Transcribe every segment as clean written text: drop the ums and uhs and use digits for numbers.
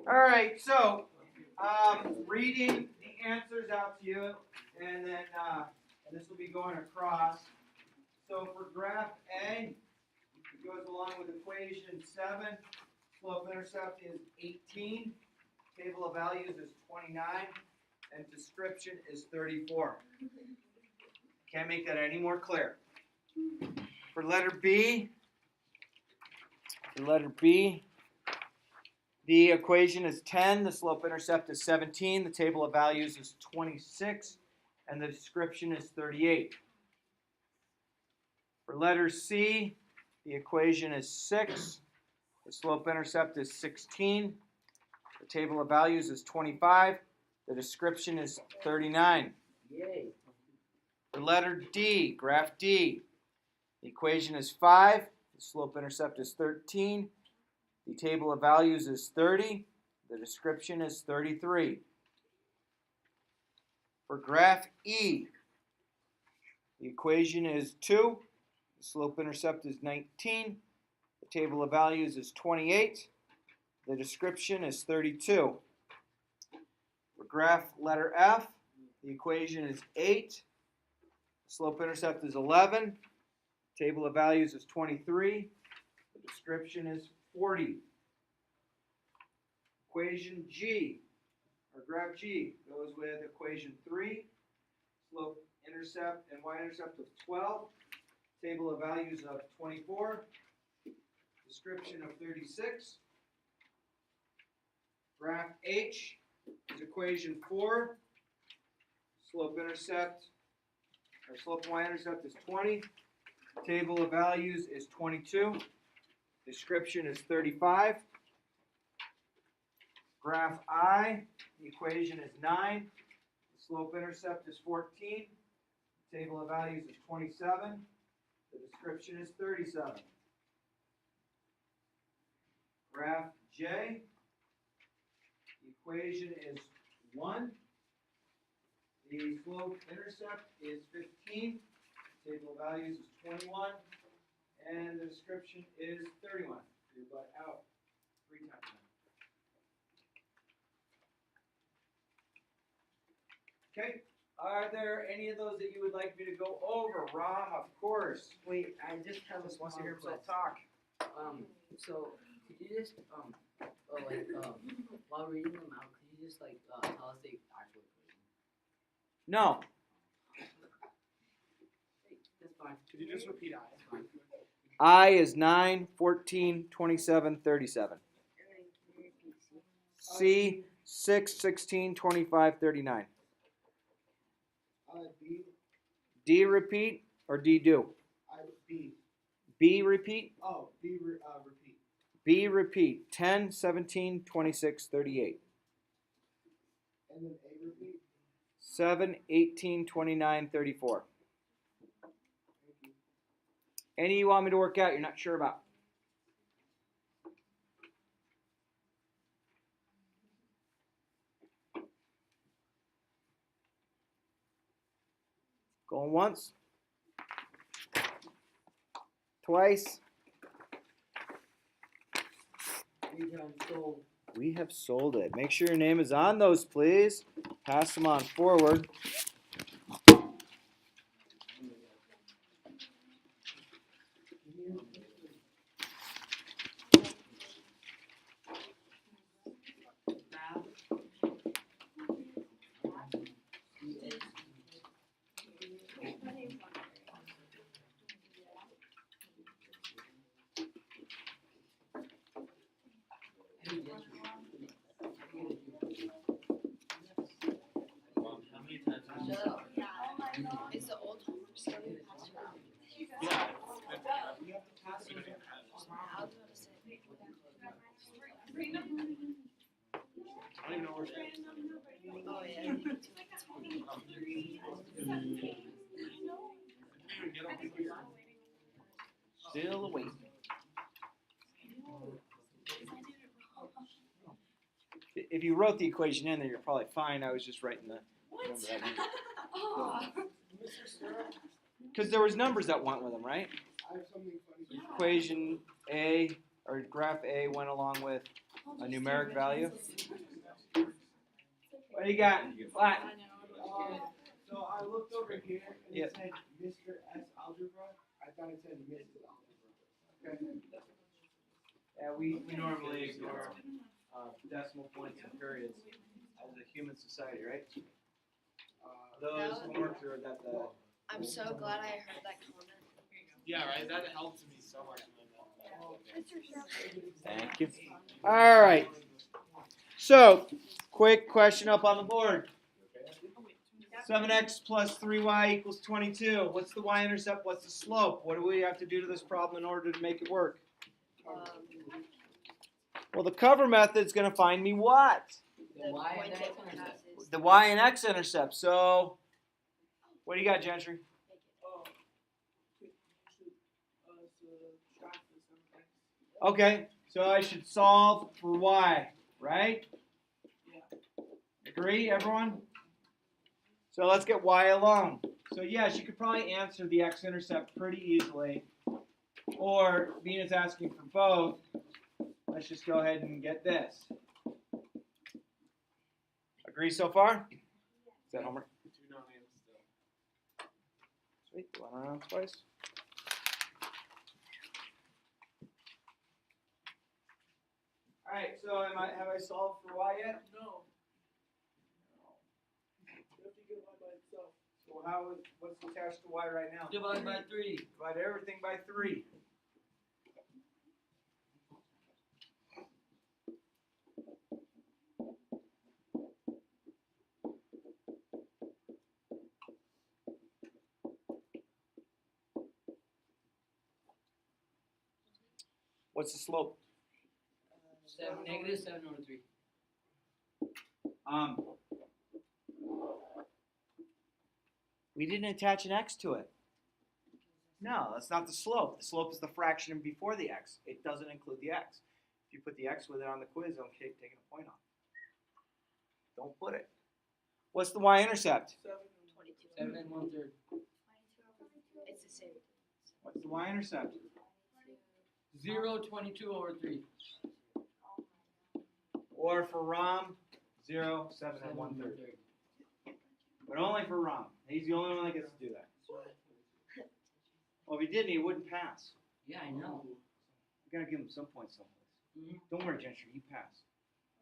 All right, so reading the answers out to you, and then this will be going across. So for graph A, it goes along with equation 7. Slope-intercept is 18. Table of values is 29. And description is 34. Can't make that any more clear. For letter B, the equation is 10. The slope-intercept is 17. The table of values is 26. And the description is 38. For letter C, the equation is 6. The slope-intercept is 16. The table of values is 25. The description is 39. Yay. For letter D, graph D, the equation is 5. The slope-intercept is 13. The table of values is 30. The description is 33. For graph E, the equation is 2. The slope-intercept is 19. The table of values is 28. The description is 32. For graph letter F, the equation is 8. The slope-intercept is 11. The table of values is 23. The description is 40. Equation G, or graph G, goes with equation 3. Slope-intercept and y-intercept of 12. Table of values of 24. Description of 36. Graph H is equation 4. Slope-intercept, or slope and y-intercept is 20. Table of values is 22. Description is 35. Graph I, the equation is 9. The slope-intercept is 14. The table of values is 27. The description is 37. Graph J, the equation is 1. The slope-intercept is 15. The table of values is 21. And the description is 31. Your butt out 3 times. Okay. Are there any of those that you would like me to go over? Rom, of course. Wait, I just have a Wants to small hear himself request. talk. So could you just while reading them out, could you just tell us the actual equation? No. That's fine. Could you just repeat I? That's fine. I is 9, 14, 27, 37. C, 6, 16, 25, 39. B. D repeat or D do? B. B repeat? Oh, B. Repeat. B repeat. 10, 17, 26, 38. And then A repeat. 7, 18, 29, 34. Thank you. Any you want me to work out you're not sure about? Going once. Twice. We have sold it. Make sure your name is on those, please. Pass them on forward. Is the old home starting passed around? Yeah. I was about to say. I don't even know where it is. Oh yeah. Still awake. If you wrote the equation in there, you're probably fine. I was just writing the number that went. Because there was numbers that went with them, right? I have something funny. Equation A, or graph A, went along with a numeric value. What do you got? Flat. So I looked over here and Yep. it said Mr. S algebra. I thought it said Mrs. algebra. Okay. Yeah, we normally ignore decimal points and periods as a human society, right? Those homeworks are that the. I'm so glad I heard that comment. Yeah, right. That helped me so much. Thank you. All right. So, quick question up on the board. 7x plus 3y equals 22. What's the y-intercept? What's the slope? What do we have to do to this problem in order to make it work? Well, the cover method is going to find me what? The y and x intercept. The y and x intercept. So, what do you got, Gentry? Okay, so I should solve for y, right? Agree, everyone? So let's get y alone. So yes, you could probably answer the x-intercept pretty easily. Or, being it's asking for both, let's just go ahead and get this. Agree so far? Is that homework? Sweet, one around twice. Alright, so have I solved for y yet? No. You have to get y by itself. So what's attached to y right now? Divide by 3. Divide everything by 3. What's the slope? 7 over 3. We didn't attach an x to it. No, that's not the slope. The slope is the fraction before the x. It doesn't include the x. If you put the x with it on the quiz, it'll keep taking a point off. Don't put it. What's the y-intercept? 7 and 1/3. It's the same. What's the y-intercept? 0, 22 over 3. Or for Ram, 0, 7 and 1/3. But only for Ram. He's the only one that gets to do that. Well, if he didn't, he wouldn't pass. Yeah, I know. We gotta give him some points someplace. Mm-hmm. Don't worry, Gentry, you pass.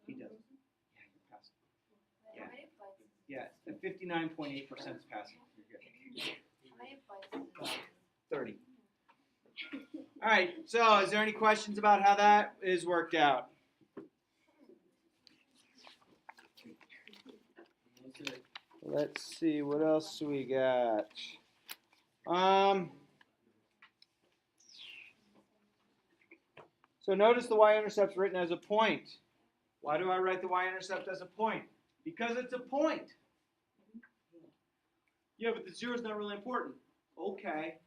He does. Yeah, you pass. Yeah. Yeah, at 59.8% is passing. You're good. 30. All right. So, is there any questions about how that is worked out? Let's see. What else do we got? So notice the y-intercept's written as a point. Why do I write the y-intercept as a point? Because it's a point. Yeah, but the 0 is not really important. Okay.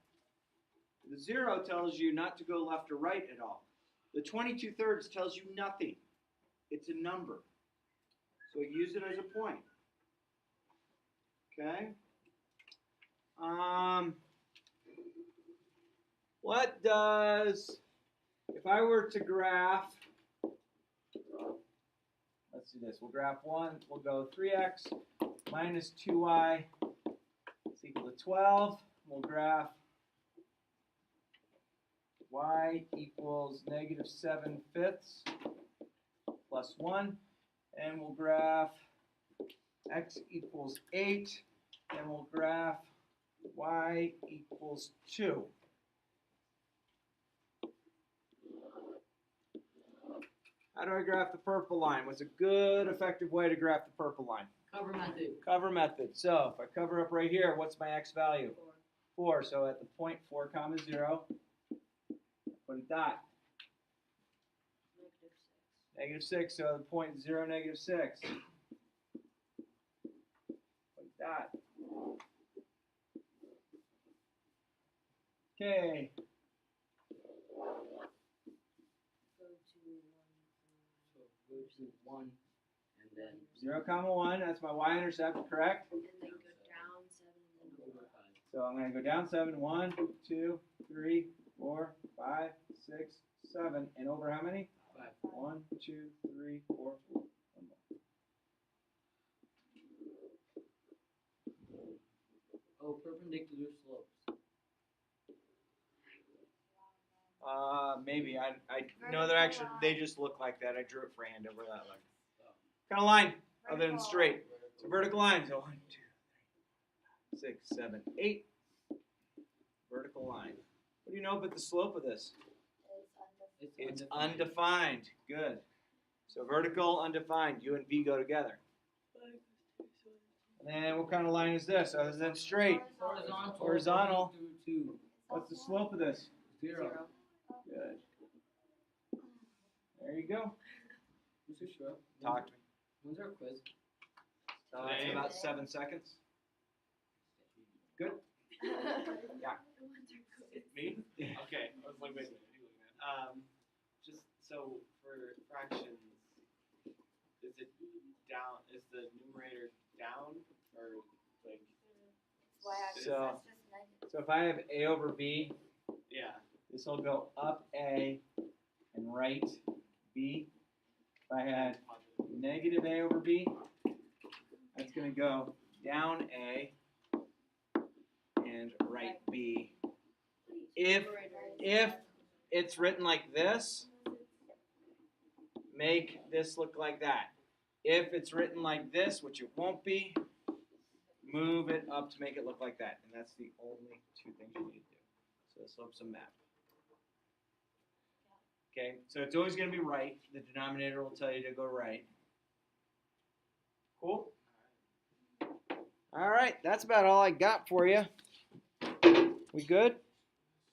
The 0 tells you not to go left or right at all. The 22/3 tells you nothing. It's a number. So use it as a point. Okay. What does, if I were to graph, let's do this. We'll graph 1. We'll go 3x minus 2y is equal to 12. We'll graph y equals negative 7/5 plus 1. And we'll graph x equals 8. And we'll graph y equals 2. How do I graph the purple line? What's a good, effective way to graph the purple line? Cover method. Cover method. So if I cover up right here, what's my x value? 4. So at the point 4 comma 0, put a dot. -6. So at the point 0, -6. Put a dot. Okay. Go to 1 and then 0 comma 1. That's my y-intercept, correct? And then go down 7 and then over 5. So I'm going to go down 7. 1, 2, 3, 4, 5, 6, 7. And over how many? 5. 1, 2, 3, 4. One more. Oh, perpendicular slopes. Maybe. I know they're actually, they just look like that. I drew it freehand over that line. What kind of line other than straight? It's a vertical line. So 1, 2, 3, 6, 7, 8. Vertical line. What do you know about the slope of this? It's undefined. Good. So vertical, undefined. U and V go together. And then what kind of line is this other than straight? Horizontal. Horizontal. Through 2. What's the slope of this? 0. Good. There you go. Mr. Schwab, Talk to me. when's our quiz? In about 7 seconds. Good. Yeah. Me? Okay. I was like, wait a minute. What are you looking at? Just so for fractions, is it down? Is the numerator down or like? So if I have A over B, Yeah. this will go up A and right B. If I had negative A over B, that's going to go down A and right B. If it's written like this, make this look like that. If it's written like this, which it won't be, move it up to make it look like that. And that's the only 2 things you need to do. So slope's a map. Okay, so it's always going to be right. The denominator will tell you to go right. Cool? All right, that's about all I got for you. We good?